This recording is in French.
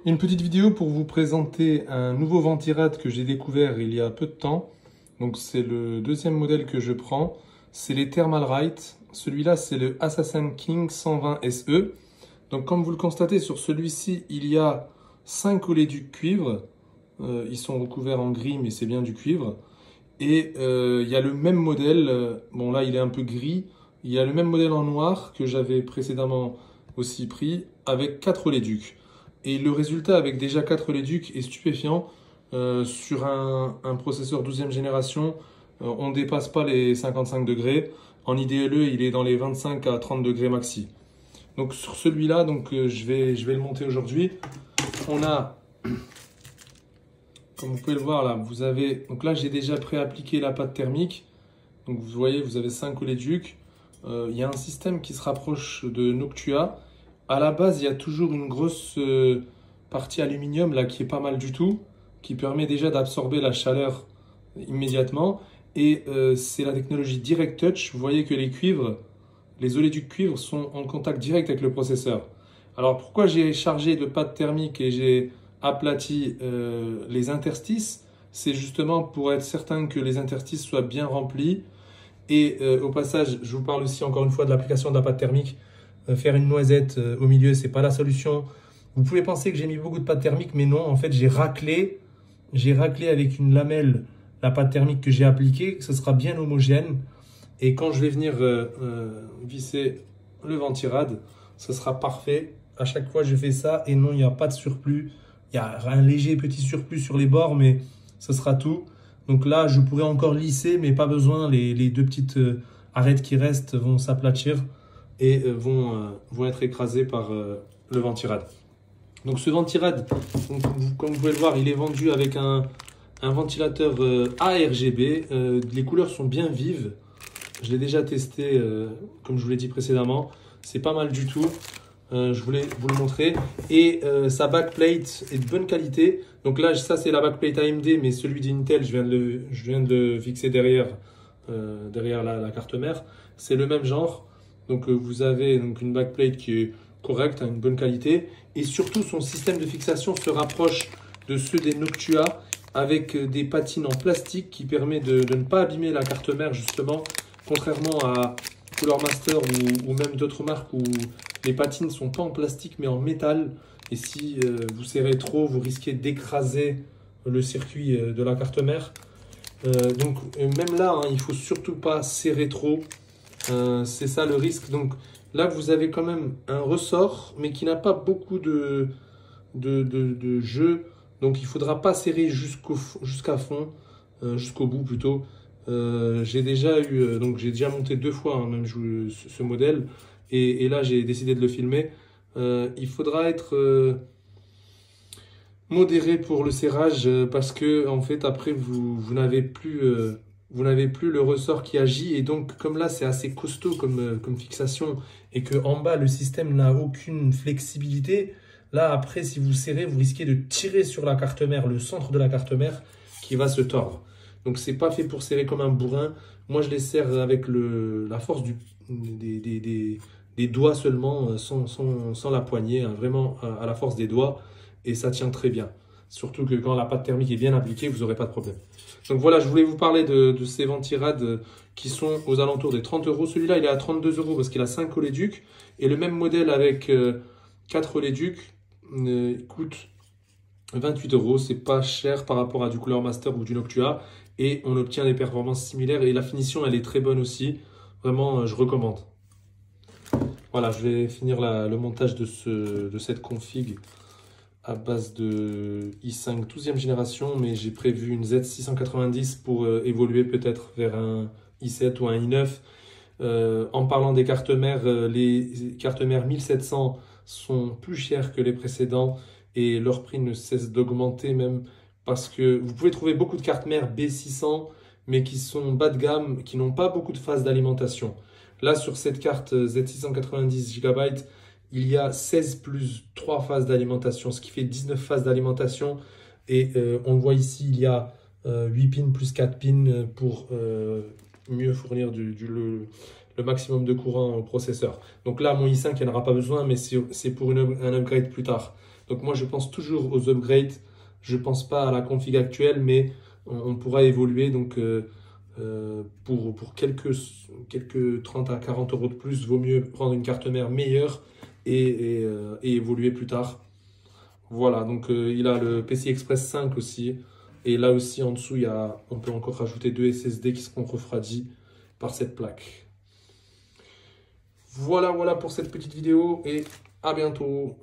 Une petite vidéo pour vous présenter un nouveau ventirad que j'ai découvert il y a peu de temps. Donc c'est le deuxième modèle que je prends. C'est les Thermalright. Celui-là c'est le Assassin King 120 SE. Donc comme vous le constatez sur celui-ci, il y a 5 oléoducs cuivre. Ils sont recouverts en gris mais c'est bien du cuivre. Et il y a le même modèle, bon là il est un peu gris. Il y a le même modèle en noir que j'avais précédemment aussi pris avec 4 oléoducs. Et le résultat avec déjà 4 oléoducs est stupéfiant. Sur un processeur 12e génération, on ne dépasse pas les 55 degrés. En IDLE, il est dans les 25 à 30 degrés maxi. Donc sur celui-là, je vais le monter aujourd'hui. On a, comme vous pouvez le voir là, vous avez, donc là j'ai déjà pré-appliqué la pâte thermique. Donc vous voyez, vous avez 5 oléoducs. Il y a un système qui se rapproche de Noctua. À la base, il y a toujours une grosse partie aluminium là qui est pas mal du tout, qui permet déjà d'absorber la chaleur immédiatement. Et c'est la technologie Direct Touch. Vous voyez que les oléoducs cuivre sont en contact direct avec le processeur. Alors pourquoi j'ai chargé de pâte thermique et j'ai aplati les interstices? C'est justement pour être certain que les interstices soient bien remplis. Et au passage, je vous parle aussi encore une fois de l'application de la pâte thermique. Faire une noisette au milieu, c'est pas la solution. Vous pouvez penser que j'ai mis beaucoup de pâte thermique, mais non, en fait, j'ai raclé avec une lamelle la pâte thermique que j'ai appliquée, que ce sera bien homogène. Et quand je vais venir visser le ventirad, ce sera parfait. À chaque fois, je fais ça et non, il n'y a pas de surplus. Il y a un léger petit surplus sur les bords, mais ce sera tout. Donc là, je pourrais encore lisser, mais pas besoin. Les deux petites arêtes qui restent vont s'aplatir et vont être écrasées par le ventirad. Donc ce ventirad, comme vous pouvez le voir, il est vendu avec un ventilateur ARGB. Les couleurs sont bien vives. Je l'ai déjà testé, comme je vous l'ai dit précédemment. C'est pas mal du tout. Je voulais vous le montrer. Et sa backplate est de bonne qualité. Donc là, ça c'est la backplate AMD, mais celui d'Intel, je viens de le fixer derrière la carte mère. C'est le même genre. Donc vous avez donc une backplate qui est correcte, une bonne qualité. Et surtout, son système de fixation se rapproche de ceux des Noctua avec des patines en plastique qui permet de ne pas abîmer la carte mère justement, contrairement à Cooler Master ou même d'autres marques où les patines ne sont pas en plastique mais en métal. Et si vous serrez trop, vous risquez d'écraser le circuit de la carte mère. Donc même là, il ne faut surtout pas serrer trop. C'est ça le risque. Donc là, vous avez quand même un ressort, mais qui n'a pas beaucoup de jeu. Donc il ne faudra pas serrer jusqu'à fond, jusqu'au bout plutôt. J'ai déjà monté 2 fois même ce modèle. Et là, j'ai décidé de le filmer. Il faudra être modéré pour le serrage parce que en fait, après, vous n'avez plus le ressort qui agit. Et donc, comme là, c'est assez costaud comme fixation et que en bas, le système n'a aucune flexibilité. Là, après, si vous serrez, vous risquez de tirer sur la carte mère, le centre de la carte mère qui va se tordre. Donc, c'est pas fait pour serrer comme un bourrin. Moi, je les serre avec la force des doigts seulement, sans la poignée, vraiment à la force des doigts. Et ça tient très bien. Surtout que quand la pâte thermique est bien appliquée, vous n'aurez pas de problème. Donc voilà, je voulais vous parler de ces ventirad qui sont aux alentours des 30 euros. Celui-là, il est à 32 euros parce qu'il a 5 oléoducs. Et le même modèle avec 4 oléoducs coûte 28 euros. C'est pas cher par rapport à du Cooler Master ou du Noctua. Et on obtient des performances similaires. Et la finition, elle est très bonne aussi. Vraiment, je recommande. Voilà, je vais finir le montage de cette config à base de i5 12e génération, mais j'ai prévu une Z690 pour évoluer peut-être vers un i7 ou un i9. En parlant des cartes mères, les cartes mères 1700 sont plus chères que les précédents et leur prix ne cesse d'augmenter même parce que vous pouvez trouver beaucoup de cartes mères B600 mais qui sont bas de gamme, qui n'ont pas beaucoup de phases d'alimentation. Là, sur cette carte Z690 Go, il y a 16 plus 3 phases d'alimentation, ce qui fait 19 phases d'alimentation. Et on le voit ici, il y a 8 pins plus 4 pins pour mieux fournir le maximum de courant au processeur. Donc là, mon i5, il n'y en aura pas besoin, mais c'est pour un upgrade plus tard. Donc moi, je pense toujours aux upgrades. Je ne pense pas à la config actuelle, mais on pourra évoluer. Donc pour quelques 30 à 40 euros de plus, vaut mieux prendre une carte mère meilleure et évoluer plus tard. Voilà, donc il a le PCI Express 5 aussi. Et là aussi, en dessous, on peut encore rajouter 2 SSD qui seront refroidis par cette plaque. Voilà pour cette petite vidéo et à bientôt.